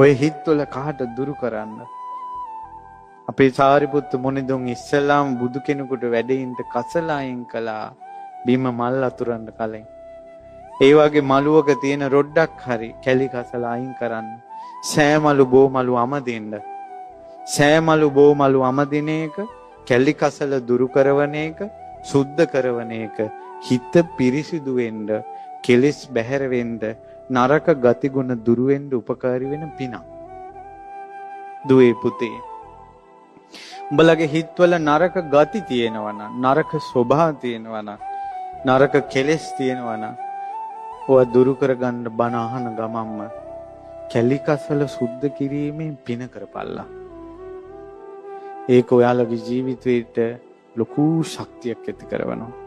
ඔය හිත්වල කාට දුරු කරන්න. අපේ සාරිපුත්ත මුනිදුන් ඉස්සලාම් බුදු කෙනෙකුට වැඩින්ට කසල අයින් කළා බිම මල් අතුරන්න කලින්. ඒ වගේ මලුවක තියෙන රොඩක් හරි කැලි කසල අයින් කරන්න. සෑමලු බෝමලු අමදින්න. සෑමලු බෝමලු අමදින එක, කැලි කසල දුරු කරවන එක, සුද්ධ කරවන එක, හිත පිරිසිදු වෙන්න, කෙලෙස් බැහැර වෙන්න, නරක ගතිගුණ දුරු වෙන්න උපකාරී වෙන පිනක්. දුවේ පුතේ, උඹලගේ හිතවල නරක ගති තියෙනවා නම්, නරක ස්වභාව තියෙනවා නම්, නරක කෙලෙස් තියෙනවා නම්, ඔය දුරු කරගන්න බණ අහන ගමම්ම කැලි කසල සුද්ධ කිරීමෙන් පින කරපල්ලා. ඒක ඔයාලගේ ජීවිතේට ලොකු ශක්තියක් ඇති කරනවා.